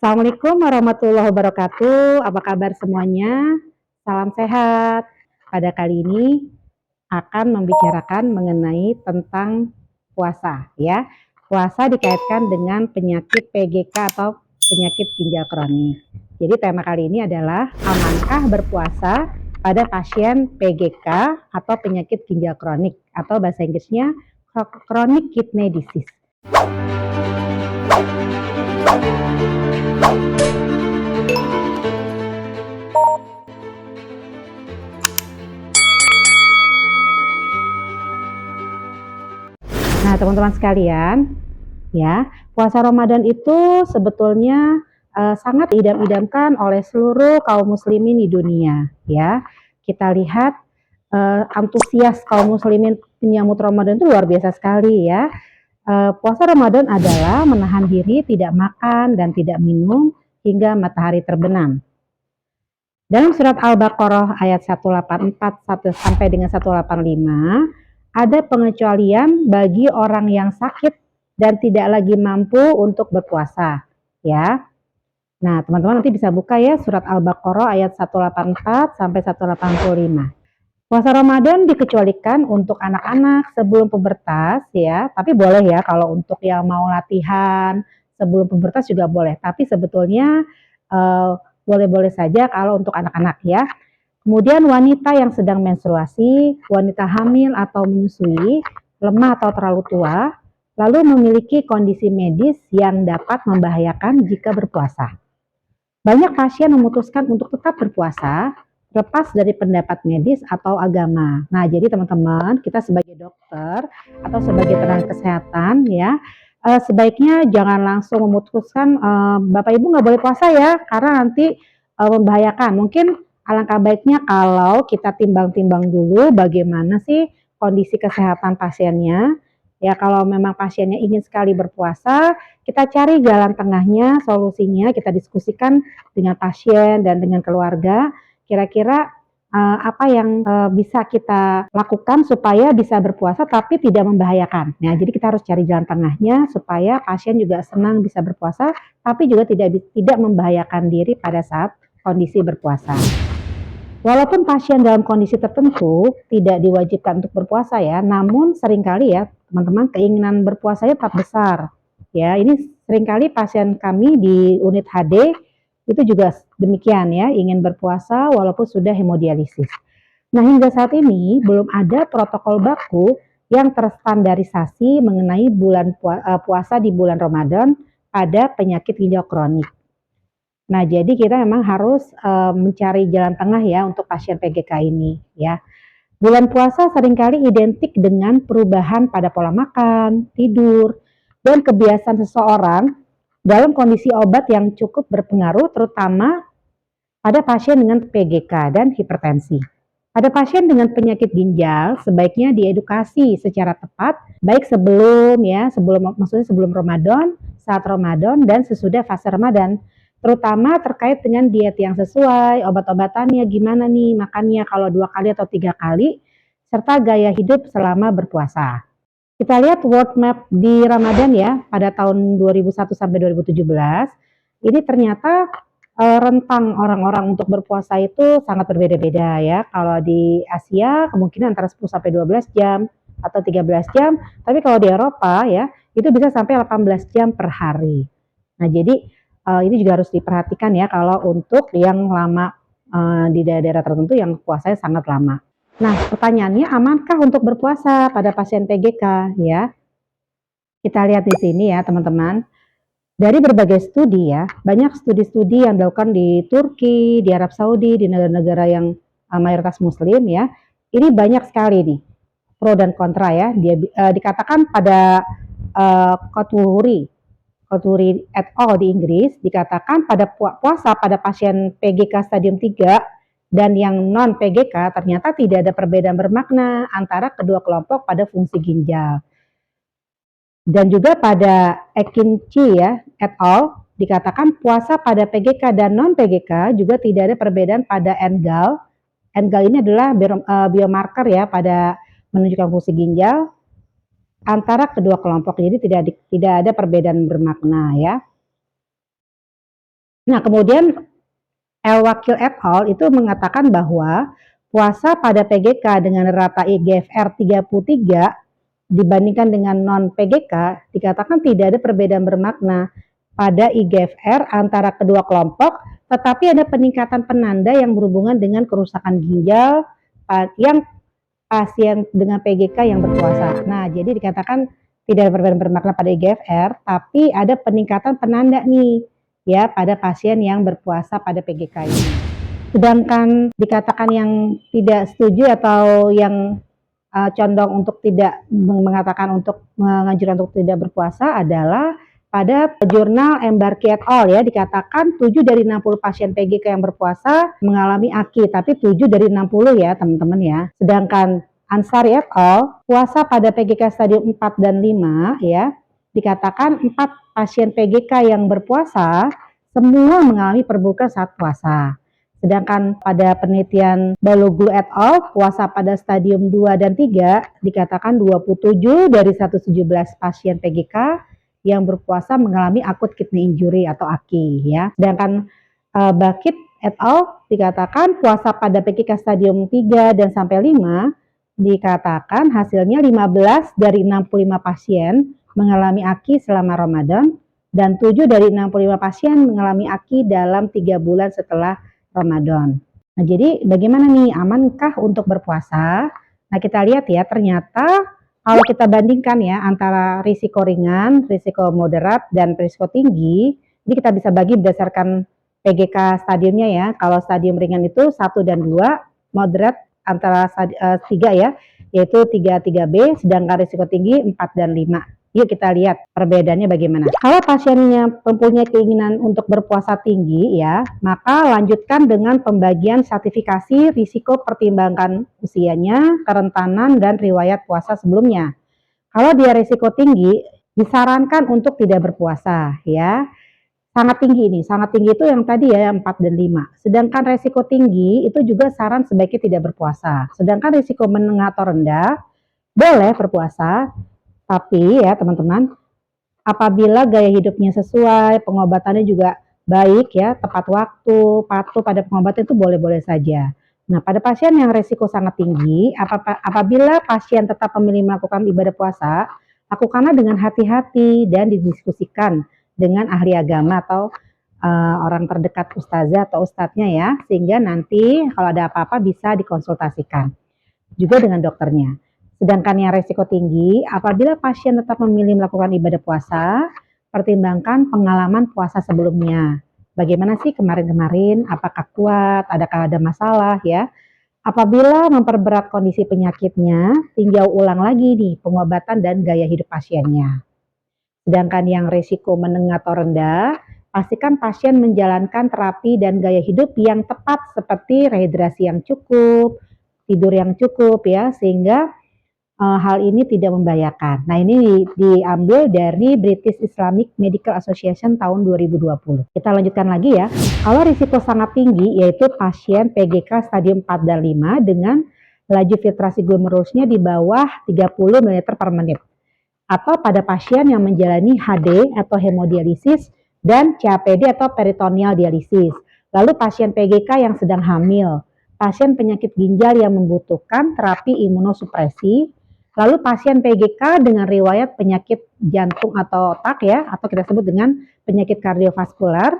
Assalamualaikum warahmatullahi wabarakatuh. Apa kabar semuanya? Salam sehat. Pada kali ini akan membicarakan mengenai tentang puasa ya. Puasa dikaitkan dengan penyakit PGK atau penyakit ginjal kronik. Jadi tema kali ini adalah amankah berpuasa pada pasien PGK atau penyakit ginjal kronik atau bahasa Inggrisnya chronic kidney disease. Nah, teman-teman sekalian, ya, puasa Ramadan itu sebetulnya sangat diidam-idamkan oleh seluruh kaum muslimin di dunia, ya. Kita lihat antusias kaum muslimin menyambut Ramadan itu luar biasa sekali, ya. Puasa Ramadan adalah menahan diri tidak makan dan tidak minum hingga matahari terbenam. Dalam surat Al-Baqarah ayat 184 sampai dengan 185, ada pengecualian bagi orang yang sakit dan tidak lagi mampu untuk berpuasa, ya. Nah, teman-teman nanti bisa buka ya surat Al-Baqarah ayat 184 sampai 185. Puasa Ramadan dikecualikan untuk anak-anak sebelum pubertas ya, tapi boleh ya kalau untuk yang mau latihan sebelum pubertas juga boleh. Tapi sebetulnya boleh-boleh saja kalau untuk anak-anak ya. Kemudian wanita yang sedang menstruasi, wanita hamil atau menyusui, lemah atau terlalu tua, lalu memiliki kondisi medis yang dapat membahayakan jika berpuasa. Banyak pasien memutuskan untuk tetap berpuasa, lepas dari pendapat medis atau agama. Nah, jadi teman-teman, kita sebagai dokter atau sebagai tenaga kesehatan ya, sebaiknya jangan langsung memutuskan Bapak Ibu nggak boleh puasa ya, karena nanti membahayakan. Mungkin alangkah baiknya kalau kita timbang-timbang dulu bagaimana sih kondisi kesehatan pasiennya. Ya, kalau memang pasiennya ingin sekali berpuasa, kita cari jalan tengahnya, solusinya, kita diskusikan dengan pasien dan dengan keluarga. Kira-kira apa yang bisa kita lakukan supaya bisa berpuasa tapi tidak membahayakan. Nah, jadi kita harus cari jalan tengahnya supaya pasien juga senang bisa berpuasa, tapi juga tidak membahayakan diri pada saat kondisi berpuasa. Walaupun pasien dalam kondisi tertentu tidak diwajibkan untuk berpuasa ya, namun seringkali ya teman-teman keinginan berpuasanya tetap besar. Ya, ini seringkali pasien kami di unit HD itu juga demikian ya, ingin berpuasa walaupun sudah hemodialisis. Nah, hingga saat ini belum ada protokol baku yang terstandarisasi mengenai puasa di bulan Ramadan pada penyakit ginjal kronik. Nah, jadi kita memang harus mencari jalan tengah ya untuk pasien PGK ini ya. Bulan puasa seringkali identik dengan perubahan pada pola makan, tidur, dan kebiasaan seseorang dalam kondisi obat yang cukup berpengaruh terutama pada pasien dengan PGK dan hipertensi. Pada pasien dengan penyakit ginjal sebaiknya diedukasi secara tepat baik maksudnya sebelum Ramadan, saat Ramadan dan sesudah fase Ramadan. Terutama terkait dengan diet yang sesuai, obat-obatannya gimana nih, makannya kalau 2 kali atau 3 kali, serta gaya hidup selama berpuasa. Kita lihat world map di Ramadan ya, pada tahun 2001 sampai 2017, ini ternyata rentang orang-orang untuk berpuasa itu sangat berbeda-beda ya. Kalau di Asia kemungkinan antara 10 sampai 12 jam atau 13 jam, tapi kalau di Eropa ya, itu bisa sampai 18 jam per hari. Nah, jadi ini juga harus diperhatikan ya kalau untuk yang lama di daerah-daerah tertentu yang puasanya sangat lama. Nah, pertanyaannya amankah untuk berpuasa pada pasien PGK ya? Kita lihat di sini ya teman-teman. Dari berbagai studi ya, banyak studi-studi yang dilakukan di Turki, di Arab Saudi, di negara-negara yang mayoritas Muslim ya. Ini banyak sekali nih pro dan kontra ya. Dia dikatakan pada Kotwuri et al. Di Inggris dikatakan pada puasa pada pasien PGK stadium 3 dan yang non PGK ternyata tidak ada perbedaan bermakna antara kedua kelompok pada fungsi ginjal. Dan juga pada Ekinci ya et al. Dikatakan puasa pada PGK dan non PGK juga tidak ada perbedaan pada NGAL. NGAL ini adalah biomarker ya pada menunjukkan fungsi ginjal antara kedua kelompok, jadi tidak ada perbedaan bermakna ya. Nah, kemudian Wakil et al. Itu mengatakan bahwa puasa pada PGK dengan rata IGFR 33 dibandingkan dengan non-PGK dikatakan tidak ada perbedaan bermakna pada IGFR antara kedua kelompok, tetapi ada peningkatan penanda yang berhubungan dengan kerusakan ginjal yang pasien dengan PGK yang berpuasa. Nah, jadi dikatakan tidak ada perbedaan bermakna pada IGFR, tapi ada peningkatan penanda nih ya pada pasien yang berpuasa pada PGK ini. Sedangkan dikatakan yang tidak setuju atau yang condong untuk tidak mengatakan untuk menganjurkan untuk tidak berpuasa adalah pada jurnal Embarki et al. Ya, dikatakan 7 dari 60 pasien PGK yang berpuasa mengalami AKI, tapi 7 dari 60 ya teman-teman ya. Sedangkan Ansari et al. Puasa pada PGK stadium 4 dan 5 ya, dikatakan 4 pasien PGK yang berpuasa semua mengalami perburukan saat puasa. Sedangkan pada penelitian Baloglu et al. Puasa pada stadium 2 dan 3 dikatakan 27 dari 117 pasien PGK yang berpuasa mengalami akut kidney injury atau AKI ya. Sedangkan Bakit et al. Dikatakan puasa pada PGK stadium 3 dan sampai 5 dikatakan hasilnya 15 dari 65 pasien mengalami AKI selama Ramadan dan 7 dari 65 pasien mengalami AKI dalam 3 bulan setelah Ramadan. Nah, jadi bagaimana nih, amankah untuk berpuasa? Nah, kita lihat ya, ternyata kalau kita bandingkan ya antara risiko ringan, risiko moderat, dan risiko tinggi, jadi kita bisa bagi berdasarkan PGK stadiumnya ya. Kalau stadium ringan itu 1 dan 2, moderat antara 3 ya, yaitu 3B, sedangkan risiko tinggi 4 dan 5. Yuk kita lihat perbedaannya bagaimana. Kalau pasiennya mempunyai keinginan untuk berpuasa tinggi ya, maka lanjutkan dengan pembagian stratifikasi risiko pertimbangkan usianya, kerentanan, dan riwayat puasa sebelumnya. Kalau dia risiko tinggi, disarankan untuk tidak berpuasa ya. Sangat tinggi ini, sangat tinggi itu yang tadi ya 4 dan 5. Sedangkan risiko tinggi itu juga saran sebaiknya tidak berpuasa. Sedangkan risiko menengah atau rendah boleh berpuasa, tapi ya teman-teman, apabila gaya hidupnya sesuai, pengobatannya juga baik ya, tepat waktu, patuh pada pengobatan itu boleh-boleh saja. Nah, pada pasien yang resiko sangat tinggi, apabila pasien tetap memilih melakukan ibadah puasa, lakukanlah dengan hati-hati dan didiskusikan dengan ahli agama atau orang terdekat ustazah atau ustadznya ya, sehingga nanti kalau ada apa-apa bisa dikonsultasikan juga dengan dokternya. Sedangkan yang resiko tinggi, apabila pasien tetap memilih melakukan ibadah puasa, pertimbangkan pengalaman puasa sebelumnya. Bagaimana sih kemarin-kemarin, apakah kuat, adakah ada masalah ya. Apabila memperberat kondisi penyakitnya, tinjau ulang lagi nih pengobatan dan gaya hidup pasiennya. Sedangkan yang resiko menengah atau rendah, pastikan pasien menjalankan terapi dan gaya hidup yang tepat seperti rehidrasi yang cukup, tidur yang cukup ya, sehingga hal ini tidak membahayakan. Nah, ini diambil dari British Islamic Medical Association tahun 2020. Kita lanjutkan lagi ya. Kalau risiko sangat tinggi yaitu pasien PGK stadium 4 dan 5 dengan laju filtrasi glomerulusnya di bawah 30 ml per menit. Atau pada pasien yang menjalani HD atau hemodialisis dan CAPD atau peritoneal dialisis. Lalu pasien PGK yang sedang hamil, pasien penyakit ginjal yang membutuhkan terapi imunosupresi, lalu pasien PGK dengan riwayat penyakit jantung atau otak ya, atau kita sebut dengan penyakit kardiovaskular,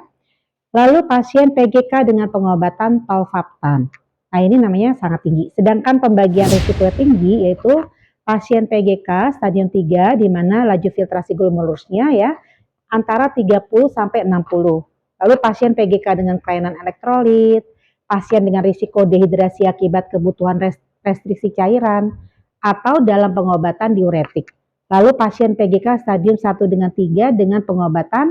lalu pasien PGK dengan pengobatan tolvaptan. Nah, ini namanya sangat tinggi. Sedangkan pembagian risiko tinggi yaitu pasien PGK stadium 3 di mana laju filtrasi glomerulusnya ya antara 30 sampai 60. Lalu pasien PGK dengan kelainan elektrolit, pasien dengan risiko dehidrasi akibat kebutuhan restriksi cairan, atau dalam pengobatan diuretik. Lalu pasien PGK stadium 1 dengan 3 dengan pengobatan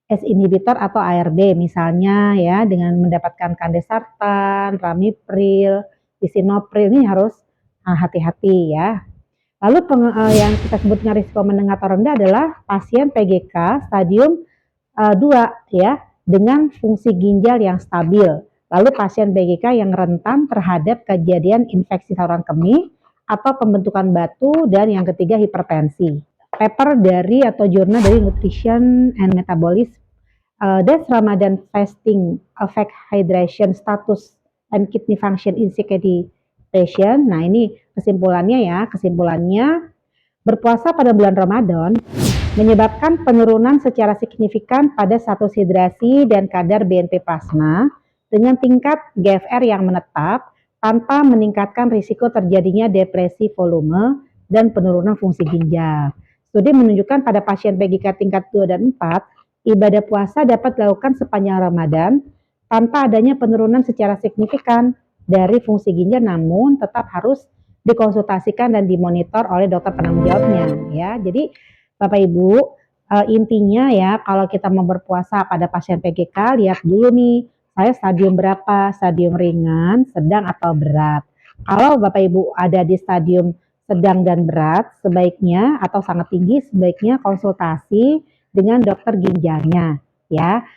ACE inhibitor atau ARB misalnya ya dengan mendapatkan kandesartan, ramipril, lisinopril ini harus hati-hati ya. Lalu yang kita sebut dengan risiko menengah atau rendah adalah pasien PGK stadium 2 ya dengan fungsi ginjal yang stabil. Lalu pasien PGK yang rentan terhadap kejadian infeksi saluran kemih atau pembentukan batu, dan yang ketiga hipertensi. Paper dari atau jurnal dari Nutrition and Metabolism Does Ramadan fasting affect hydration status and kidney function in CKD patient? Nah, ini kesimpulannya ya. Kesimpulannya, berpuasa pada bulan Ramadan menyebabkan penurunan secara signifikan pada status hidrasi dan kadar BNP plasma dengan tingkat GFR yang menetap tanpa meningkatkan risiko terjadinya depresi volume dan penurunan fungsi ginjal. Studi menunjukkan pada pasien PGK tingkat 2 dan 4, ibadah puasa dapat dilakukan sepanjang Ramadan tanpa adanya penurunan secara signifikan dari fungsi ginjal, namun tetap harus dikonsultasikan dan dimonitor oleh dokter penanggung jawabnya ya. Jadi Bapak Ibu, intinya ya kalau kita mau berpuasa pada pasien PGK, lihat dulu nih saya stadium berapa, stadium ringan, sedang atau berat. Kalau Bapak Ibu ada di stadium sedang dan berat, sebaiknya atau sangat tinggi, sebaiknya konsultasi dengan dokter ginjalnya ya.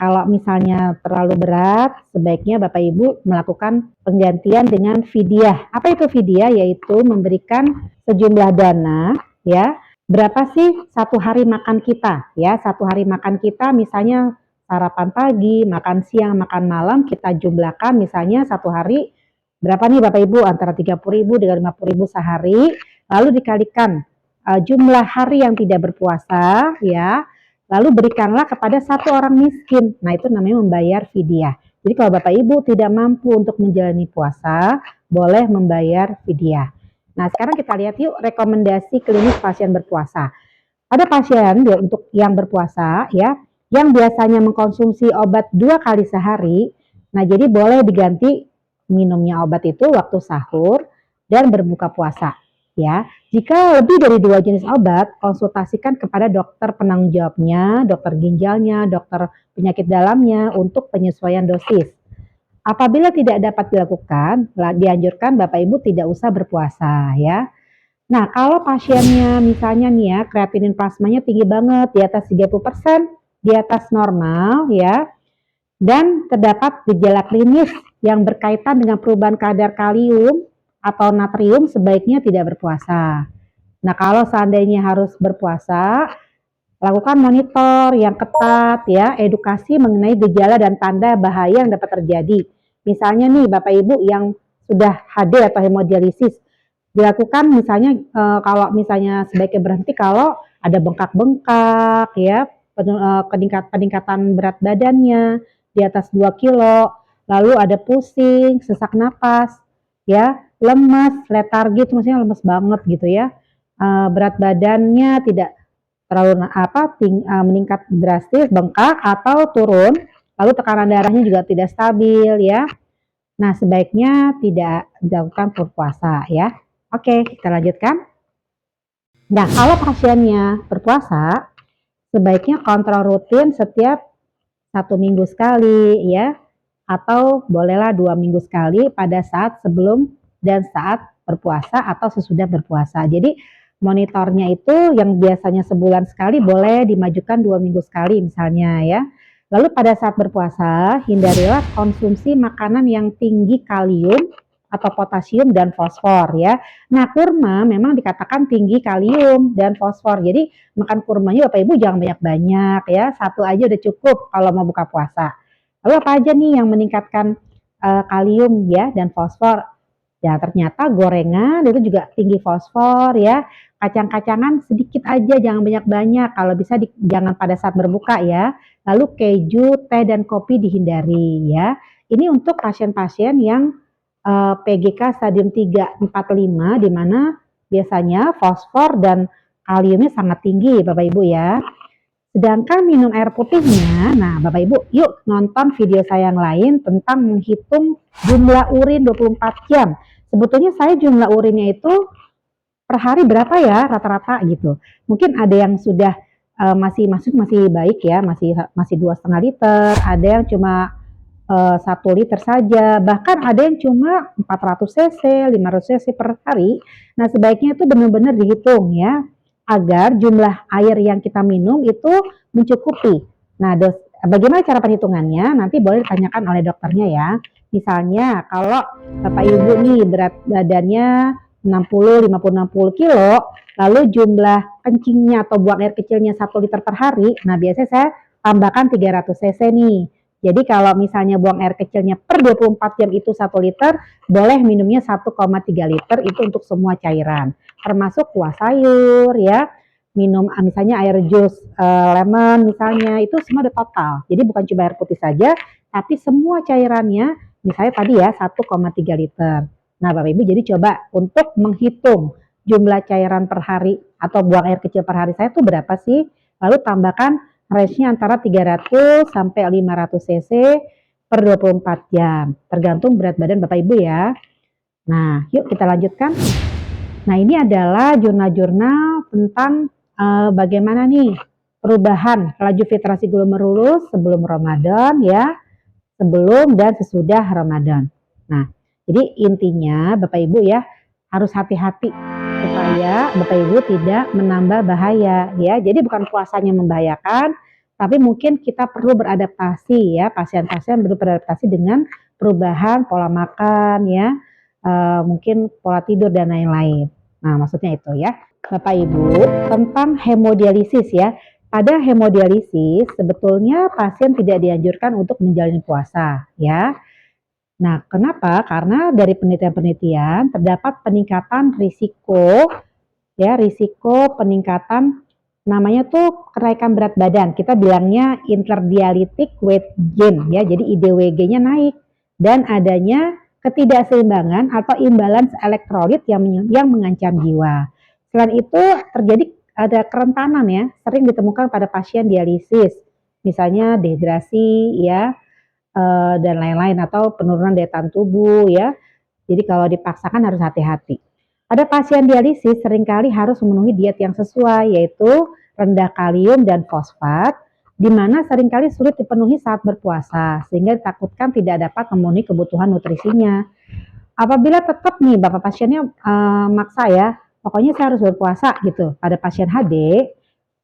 Kalau misalnya terlalu berat, sebaiknya Bapak Ibu melakukan penggantian dengan fidyah. Apa itu fidyah? Yaitu memberikan sejumlah dana ya. Berapa sih satu hari makan kita ya? Satu hari makan kita misalnya sarapan pagi, makan siang, makan malam, kita jumlahkan misalnya satu hari berapa nih Bapak Ibu, antara 30.000 dengan 50.000 sehari, lalu dikalikan jumlah hari yang tidak berpuasa ya, lalu berikanlah kepada satu orang miskin. Nah, itu namanya membayar fidyah. Jadi kalau Bapak Ibu tidak mampu untuk menjalani puasa, boleh membayar fidyah. Nah, sekarang kita lihat yuk rekomendasi klinis pasien berpuasa. Pada pasien untuk yang berpuasa ya, yang biasanya mengkonsumsi obat 2 kali sehari, nah jadi boleh diganti minumnya obat itu waktu sahur dan berbuka puasa ya. Jika lebih dari 2 jenis obat, konsultasikan kepada dokter penanggung jawabnya, dokter ginjalnya, dokter penyakit dalamnya untuk penyesuaian dosis. Apabila tidak dapat dilakukan, dianjurkan Bapak Ibu tidak usah berpuasa ya. Nah, kalau pasiennya misalnya nih ya, kreatinin plasmanya tinggi banget, di atas 30%, di atas normal ya, dan terdapat gejala klinis yang berkaitan dengan perubahan kadar kalium atau natrium, sebaiknya tidak berpuasa. Nah, kalau seandainya harus berpuasa, lakukan monitor yang ketat ya, edukasi mengenai gejala dan tanda bahaya yang dapat terjadi. Misalnya nih Bapak Ibu yang sudah HD atau hemodialisis, dilakukan misalnya kalau misalnya sebaiknya berhenti kalau ada bengkak-bengkak ya, peningkatan berat badannya di atas 2 kilo, lalu ada pusing, sesak napas ya, lemas, letargi, maksudnya lemes banget gitu ya, berat badannya tidak terlalu meningkat drastis, bengkak atau turun, lalu tekanan darahnya juga tidak stabil ya. Nah, sebaiknya tidak dilakukan berpuasa ya. Oke, kita lanjutkan. Nah, kalau pasiennya berpuasa, sebaiknya kontrol rutin setiap 1 minggu sekali ya, atau bolehlah 2 minggu sekali pada saat sebelum dan saat berpuasa atau sesudah berpuasa. Jadi monitornya itu yang biasanya sebulan sekali boleh dimajukan 2 minggu sekali misalnya ya. Lalu pada saat berpuasa, hindarilah konsumsi makanan yang tinggi kalium atau potasium dan fosfor ya. Nah, kurma memang dikatakan tinggi kalium dan fosfor. Jadi makan kurmanya Bapak Ibu jangan banyak-banyak ya. Satu aja udah cukup kalau mau buka puasa. Lalu apa aja nih yang meningkatkan kalium ya dan fosfor? Ya, ternyata gorengan itu juga tinggi fosfor ya. Kacang-kacangan sedikit aja, jangan banyak-banyak. Kalau bisa jangan pada saat berbuka ya. Lalu keju, teh dan kopi dihindari ya. Ini untuk pasien-pasien yang PGK stadium 3, 4, 5 di mana biasanya fosfor dan kaliumnya sangat tinggi Bapak Ibu ya. Sedangkan minum air putihnya, nah Bapak Ibu yuk nonton video saya yang lain tentang menghitung jumlah urin 24 jam. Sebetulnya saya jumlah urinnya itu per hari berapa ya rata-rata gitu. Mungkin ada yang sudah masih baik ya, masih 2,5 liter, ada yang cuma 1 liter saja, bahkan ada yang cuma 400 cc, 500 cc per hari. Nah, sebaiknya itu benar-benar dihitung ya, agar jumlah air yang kita minum itu mencukupi. Nah, bagaimana cara perhitungannya? Nanti boleh ditanyakan oleh dokternya ya. Misalnya kalau Bapak Ibu nih berat badannya 60, 50, 60 kilo, lalu jumlah kencingnya atau buang air kecilnya 1 liter per hari. Nah, biasanya saya tambahkan 300 cc nih. Jadi kalau misalnya buang air kecilnya per 24 jam itu 1 liter, boleh minumnya 1,3 liter itu untuk semua cairan. Termasuk kuah sayur ya, minum misalnya air jus lemon misalnya, itu semua udah total. Jadi bukan cuma air putih saja, tapi semua cairannya, misalnya tadi ya 1,3 liter. Nah Bapak Ibu jadi coba untuk menghitung jumlah cairan per hari atau buang air kecil per hari saya tuh berapa sih? Lalu tambahkan range-nya antara 300 sampai 500 cc per 24 jam. Tergantung berat badan Bapak Ibu ya. Nah, yuk kita lanjutkan. Nah, ini adalah jurnal-jurnal tentang bagaimana nih perubahan laju filtrasi glomerulus sebelum Ramadan ya, sebelum dan sesudah Ramadan. Nah, jadi intinya Bapak Ibu ya harus hati-hati supaya Bapak Ibu tidak menambah bahaya ya. Jadi bukan puasanya membahayakan, tapi mungkin kita perlu beradaptasi ya, pasien-pasien perlu beradaptasi dengan perubahan pola makan ya, mungkin pola tidur dan lain-lain. Nah, maksudnya itu ya. Bapak Ibu, tentang hemodialisis ya. Pada hemodialisis sebetulnya pasien tidak dianjurkan untuk menjalani puasa ya. Nah, kenapa? Karena dari penelitian-penelitian terdapat peningkatan risiko ya, risiko peningkatan namanya tuh kenaikan berat badan. Kita bilangnya interdialytic weight gain ya. Jadi IDWG-nya naik dan adanya ketidakseimbangan atau imbalance elektrolit yang mengancam jiwa. Selain itu terjadi ada kerentanan ya, sering ditemukan pada pasien dialisis. Misalnya dehidrasi ya, dan lain-lain atau penurunan daya tahan tubuh ya. Jadi kalau dipaksakan harus hati-hati. Pada pasien dialisis seringkali harus memenuhi diet yang sesuai yaitu rendah kalium dan fosfat, di mana seringkali sulit dipenuhi saat berpuasa sehingga ditakutkan tidak dapat memenuhi kebutuhan nutrisinya. Apabila tetap nih Bapak pasiennya maksa ya, pokoknya saya harus berpuasa gitu. Pada pasien HD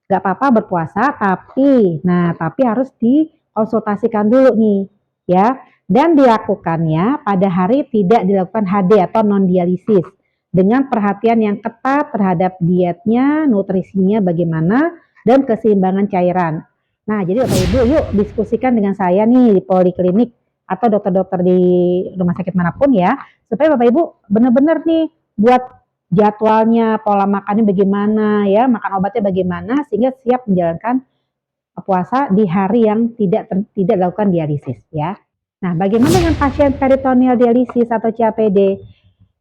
nggak apa-apa berpuasa, tapi harus dikonsultasikan dulu nih ya, dan dilakukannya pada hari tidak dilakukan HD atau non dialisis dengan perhatian yang ketat terhadap dietnya, nutrisinya bagaimana, dan keseimbangan cairan. Nah, jadi Bapak Ibu yuk diskusikan dengan saya nih di poliklinik atau dokter-dokter di rumah sakit manapun ya, supaya Bapak Ibu benar-benar nih buat jadwalnya, pola makannya bagaimana ya, makan obatnya bagaimana sehingga siap menjalankan puasa di hari yang tidak dilakukan dialisis ya. Nah, bagaimana dengan pasien peritoneal dialisis atau CAPD?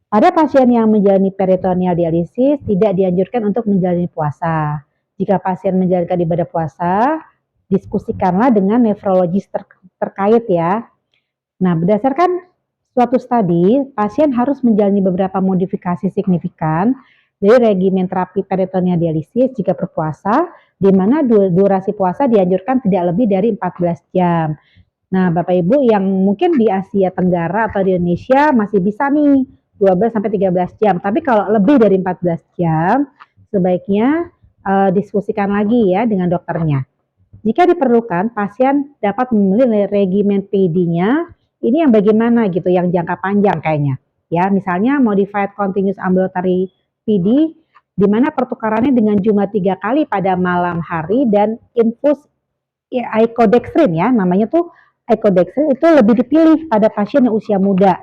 Pada pasien yang menjalani peritoneal dialisis tidak dianjurkan untuk menjalani puasa. Jika pasien menjalankan ibadah puasa, diskusikanlah dengan nefrologis terkait ya. Nah, berdasarkan suatu studi, pasien harus menjalani beberapa modifikasi signifikan dari regimen terapi peritoneal dialisis jika berpuasa, di mana durasi puasa dianjurkan tidak lebih dari 14 jam. Nah, Bapak Ibu yang mungkin di Asia Tenggara atau di Indonesia masih bisa nih 12 sampai 13 jam. Tapi kalau lebih dari 14 jam, sebaiknya diskusikan lagi ya dengan dokternya. Jika diperlukan, pasien dapat memilih regimen PD-nya. Ini yang bagaimana gitu, yang jangka panjang kayaknya. Ya, misalnya modified continuous ambulatory PD, di mana pertukarannya dengan jumlah 3 kali pada malam hari dan infus icodextrin ya, namanya tuh icodextrin itu lebih dipilih pada pasien yang usia muda.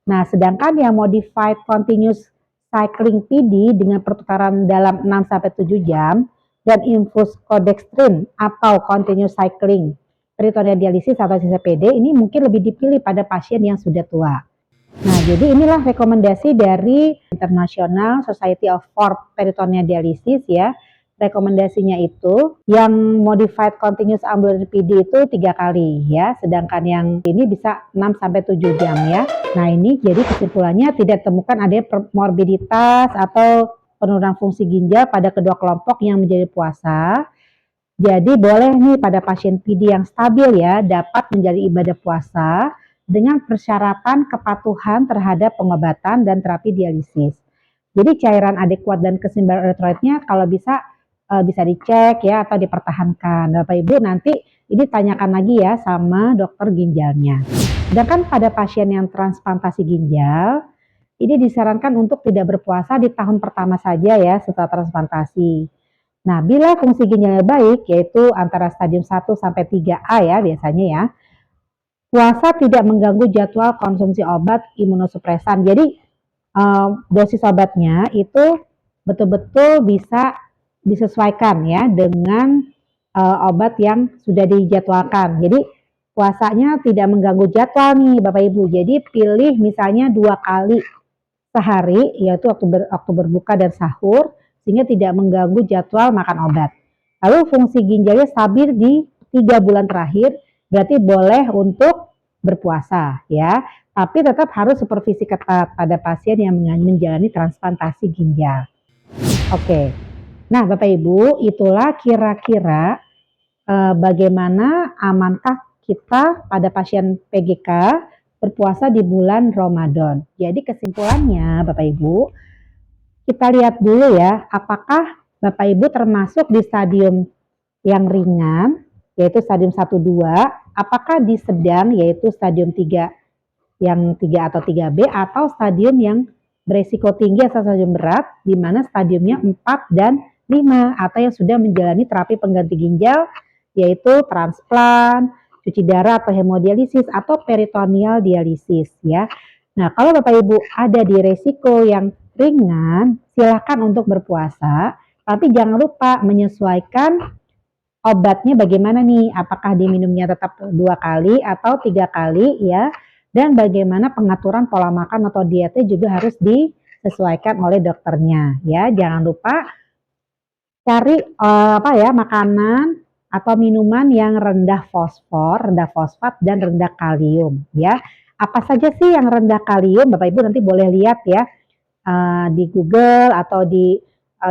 Nah, sedangkan yang modified continuous cycling PD dengan pertukaran dalam 6 sampai 7 jam dan infus codextrin atau continuous cycling peritoneal dialisis atau CCPD ini mungkin lebih dipilih pada pasien yang sudah tua. Nah, jadi inilah rekomendasi dari International Society of for Peritoneal Dialysis ya. Rekomendasinya itu yang modified continuous ambulatory PD itu 3 kali ya, sedangkan yang ini bisa 6 sampai 7 jam ya. Nah, ini jadi kesimpulannya tidak temukan adanya morbiditas atau penurunan fungsi ginjal pada kedua kelompok yang menjadi puasa. Jadi boleh nih pada pasien PD yang stabil ya dapat menjadi ibadah puasa dengan persyaratan kepatuhan terhadap pengobatan dan terapi dialisis. Jadi cairan adekuat dan keseimbangan elektrolitnya kalau bisa dicek ya atau dipertahankan. Bapak Ibu nanti ini tanyakan lagi ya sama dokter ginjalnya. Sedangkan pada pasien yang transplantasi ginjal, ini disarankan untuk tidak berpuasa di tahun pertama saja ya setelah transplantasi. Nah, bila fungsi ginjalnya baik, yaitu antara stadium 1 sampai 3A ya biasanya ya, puasa tidak mengganggu jadwal konsumsi obat imunosupresan. Jadi dosis obatnya itu betul-betul bisa disesuaikan ya dengan obat yang sudah dijadwalkan. Jadi puasanya tidak mengganggu jadwal nih Bapak Ibu. Jadi pilih misalnya 2 kali sehari, yaitu waktu berbuka dan sahur, sehingga tidak mengganggu jadwal makan obat. Lalu fungsi ginjalnya stabil di 3 bulan terakhir, berarti boleh untuk berpuasa ya, tapi tetap harus supervisi ketat pada pasien yang menjalani transplantasi ginjal. Oke, nah Bapak Ibu, itulah kira-kira bagaimana amankah kita pada pasien PGK berpuasa di bulan Ramadan. Jadi kesimpulannya Bapak Ibu, kita lihat dulu ya, apakah Bapak Ibu termasuk di stadium yang ringan, yaitu stadium 1-2, apakah di sedang, yaitu stadium 3, yang 3 atau 3B, atau stadium yang beresiko tinggi atau stadium berat, di mana stadiumnya 4 dan 5, atau yang sudah menjalani terapi pengganti ginjal, yaitu transplant, cuci darah atau hemodialisis, atau peritoneal dialisis ya. Nah, kalau Bapak Ibu ada di resiko yang ringan, silakan untuk berpuasa, tapi jangan lupa menyesuaikan obatnya bagaimana nih, apakah diminumnya tetap 2 kali atau 3 kali ya, dan bagaimana pengaturan pola makan atau dietnya juga harus disesuaikan oleh dokternya ya. Jangan lupa cari makanan atau minuman yang rendah fosfor, rendah fosfat, dan rendah kalium ya. Apa saja sih yang rendah kalium? Bapak Ibu nanti boleh lihat ya di Google atau di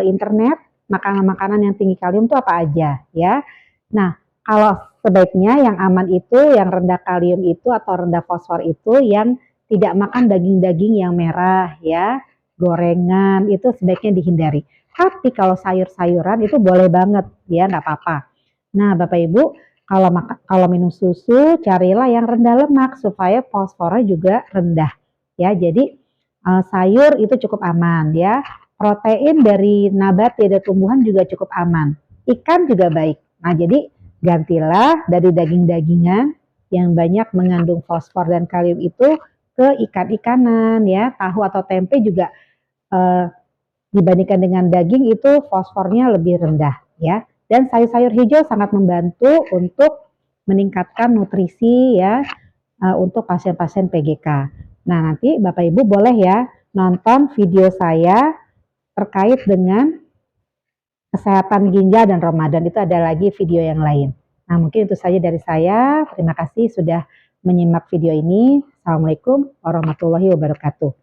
internet, makanan-makanan yang tinggi kalium itu apa aja ya. Nah, kalau sebaiknya yang aman itu yang rendah kalium itu atau rendah fosfor itu yang tidak makan daging-daging yang merah ya, gorengan itu sebaiknya dihindari. Tapi kalau sayur-sayuran itu boleh banget ya, nggak apa-apa. Nah, Bapak Ibu, kalau minum susu carilah yang rendah lemak supaya fosfornya juga rendah ya. Jadi sayur itu cukup aman ya. Protein dari nabati dan tumbuhan juga cukup aman. Ikan juga baik. Nah, jadi gantilah dari daging-dagingan yang banyak mengandung fosfor dan kalium itu ke ikan-ikanan ya. Tahu atau tempe juga dibandingkan dengan daging itu fosfornya lebih rendah ya. Dan sayur-sayur hijau sangat membantu untuk meningkatkan nutrisi ya untuk pasien-pasien PGK. Nah, nanti Bapak Ibu boleh ya nonton video saya terkait dengan kesehatan ginjal dan Ramadan, itu ada lagi video yang lain. Nah, mungkin itu saja dari saya. Terima kasih sudah menyimak video ini. Assalamualaikum warahmatullahi wabarakatuh.